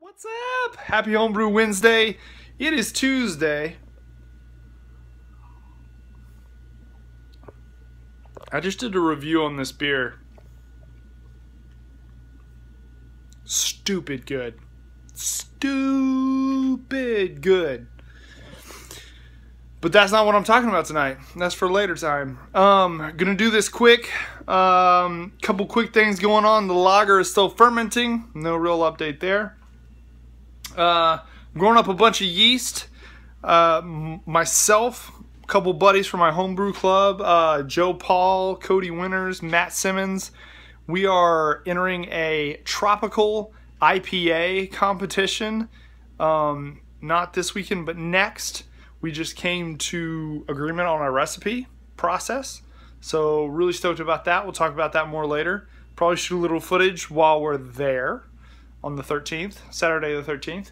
What's up? Happy Homebrew Wednesday. It is Tuesday. I just did a review on this beer. Stupid good. Stupid good. But that's not what I'm talking about tonight. That's for later time. Gonna do this quick. Couple quick things going on. The lager is still fermenting. No real update there. Growing up a bunch of yeast. Myself, a couple buddies from my homebrew club, Joe Paul, Cody Winters, Matt Simmons. We are entering a tropical IPA competition. Not this weekend, but next. We just came to agreement on our recipe process. So really stoked about that. We'll talk about that more later. Probably shoot a little footage while we're there on the 13th, Saturday the 13th.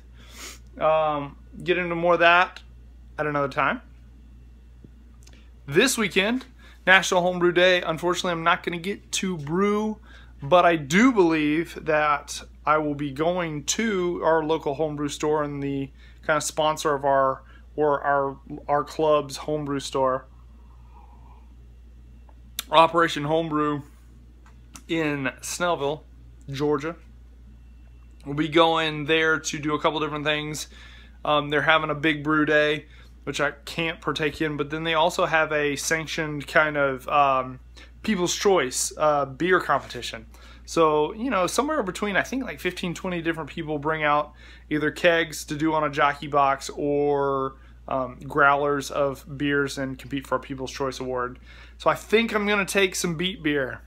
Get into more of that at another time. This weekend, National Homebrew Day. Unfortunately, I'm not going to get to brew, but I do believe that I will be going to our local homebrew store and the kind of sponsor of our club's homebrew store, Operation Homebrew in Snellville, Georgia. We'll be going there to do a couple different things. They're having a big brew day, which I can't partake in, but then they also have a sanctioned kind of People's Choice beer competition. So, you know, somewhere between, I think, like 15, 20 different people bring out either kegs to do on a jockey box or growlers of beers and compete for a People's Choice Award. So I think I'm going to take some beet beer.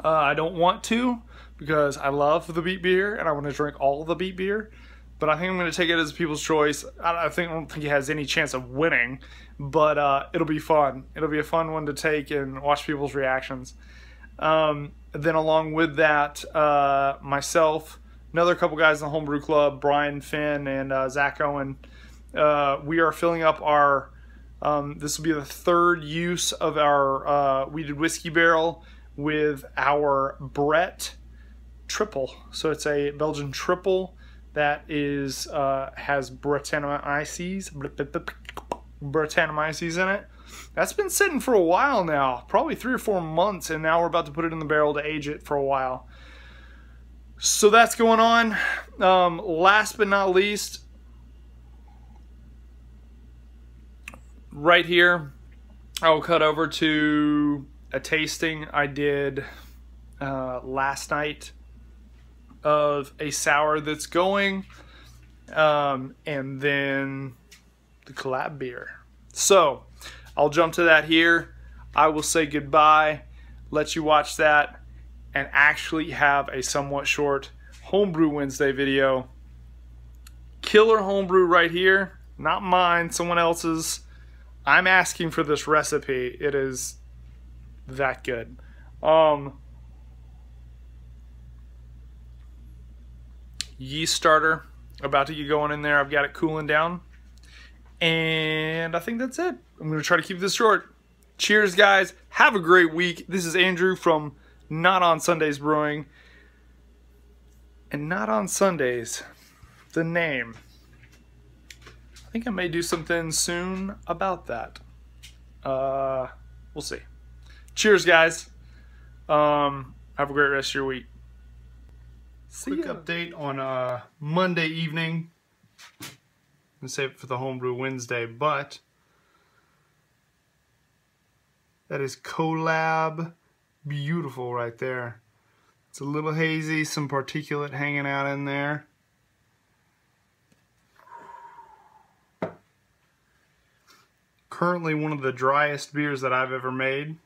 I don't want to because I love the beet beer and I want to drink all the beet beer. But I think I'm going to take it as a People's Choice. I don't think it has any chance of winning, but it'll be fun. It'll be a fun one to take and watch people's reactions. Then along with that, myself, another couple guys in the Homebrew Club, Brian Finn and Zach Owen, we are filling up our, this will be the third use of our weeded whiskey barrel with our Brett triple. So it's a Belgian triple that is has Brettanomyces in it. That's been sitting for a while now, probably 3 or 4 months, and now we're about to put it in the barrel to age it for a while. So that's going on. Last but not least, right here, I will cut over to a tasting I did last night of a sour that's going, and then the collab beer. So I'll jump to that here. I will say goodbye, let you watch that, and actually have a somewhat short Homebrew Wednesday video. Killer homebrew right here, not mine, someone else's. I'm asking for this recipe. It is that good. Yeast starter, about to get going in there. I've got it cooling down. And I think that's it. I'm going to try to keep this short. Cheers, guys. Have a great week. This is Andrew from Not on Sundays Brewing. And Not on Sundays, the name. I think I may do something soon about that. We'll see. Cheers, guys. Have a great rest of your week. Quick update on Monday evening. I'm going to save it for the Homebrew Wednesday, but that is collab beautiful right there. It's a little hazy, some particulate hanging out in there. Currently one of the driest beers that I've ever made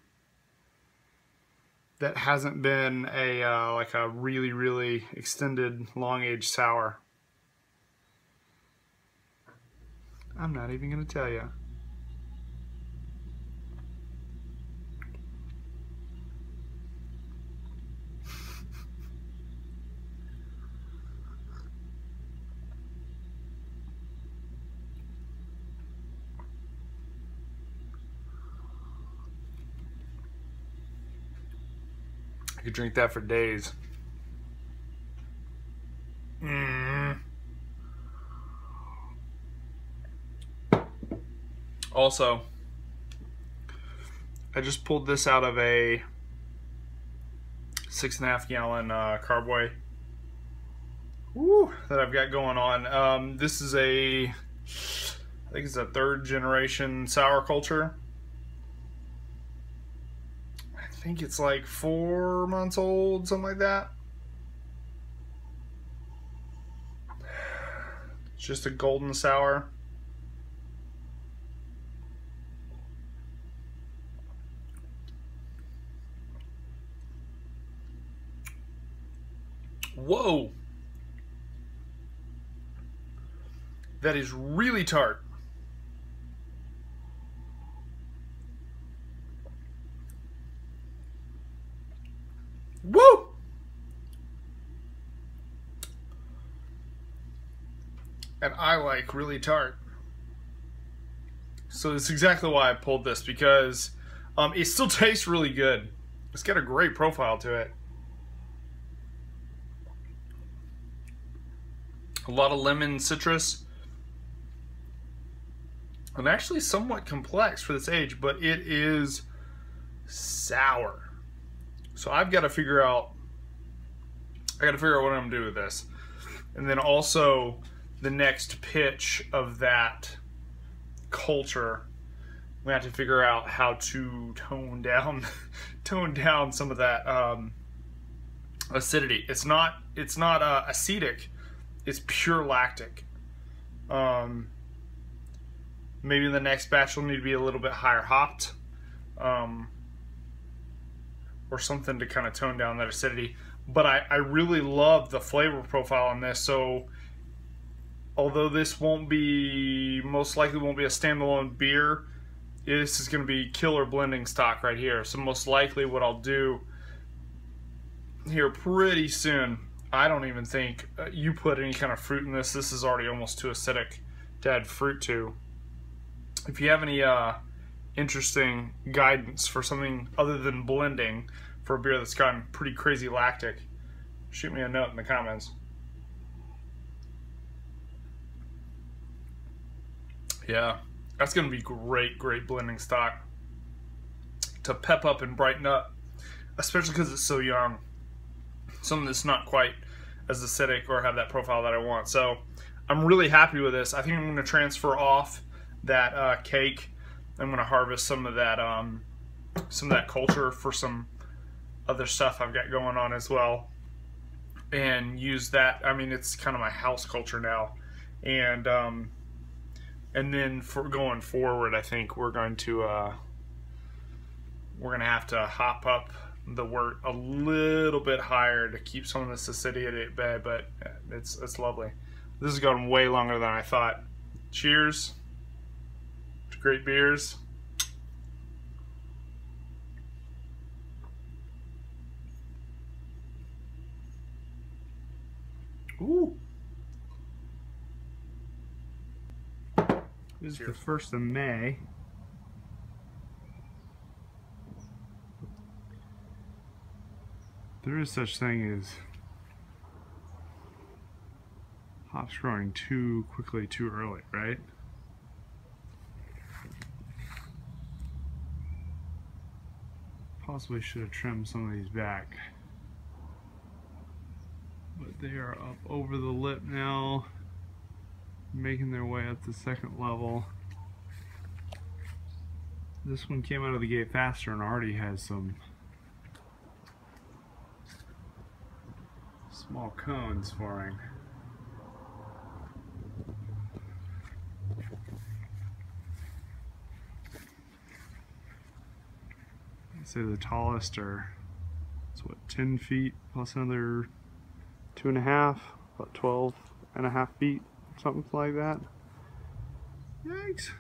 that hasn't been a like a really extended long age sour. I'm not even gonna tell you. I could drink that for days. Also, I just pulled this out of a 6.5 gallon carboy. Woo, that I've got going on. This is I think it's a 3rd generation sour culture. I think it's like 4 months old, something like that. It's just a golden sour. Whoa! That is really tart. Woo! And I like really tart. So that's exactly why I pulled this, because it still tastes really good. It's got a great profile to it. A lot of lemon citrus. And actually somewhat complex for this age, but it is sour. So I've got to figure out what I'm gonna do with this. And then also the next pitch of that culture, we have to figure out how to tone down some of that acidity. It's not acetic, it's pure lactic. Maybe the next batch will need to be a little bit higher hopped, or something to kind of tone down that acidity. But I really love the flavor profile on this. So although this most likely won't be a standalone beer, this is going to be killer blending stock right here. So most likely what I'll do here pretty soon, I don't even think you put any kind of fruit in this. This is already almost too acidic to add fruit to. If you have any interesting guidance for something other than blending for a beer that's gotten pretty crazy lactic, shoot me a note in the comments. Yeah, that's going to be great blending stock to pep up and brighten up, especially because it's so young. Something that's not quite as acidic or have that profile that I want. So I'm really happy with this. I think I'm going to transfer off that cake. I'm going to harvest some of that culture for some other stuff I've got going on as well, and use that. I mean, it's kind of my house culture now, and then for going forward, I think we're going to have to hop up the wort a little bit higher to keep some of this acidity at bay. But it's lovely. This has gone way longer than I thought. Cheers to great beers. Ooh. This is the 1st of May. There is such thing as hops growing too quickly, too early, right? Possibly should have trimmed some of these back. But they are up over the lip now, making their way up the 2nd level. This one came out of the gate faster and already has some small cones forming. I'd say the tallest are, it's what, 10 feet plus another 2.5, about 12.5 feet, something like that. Yikes.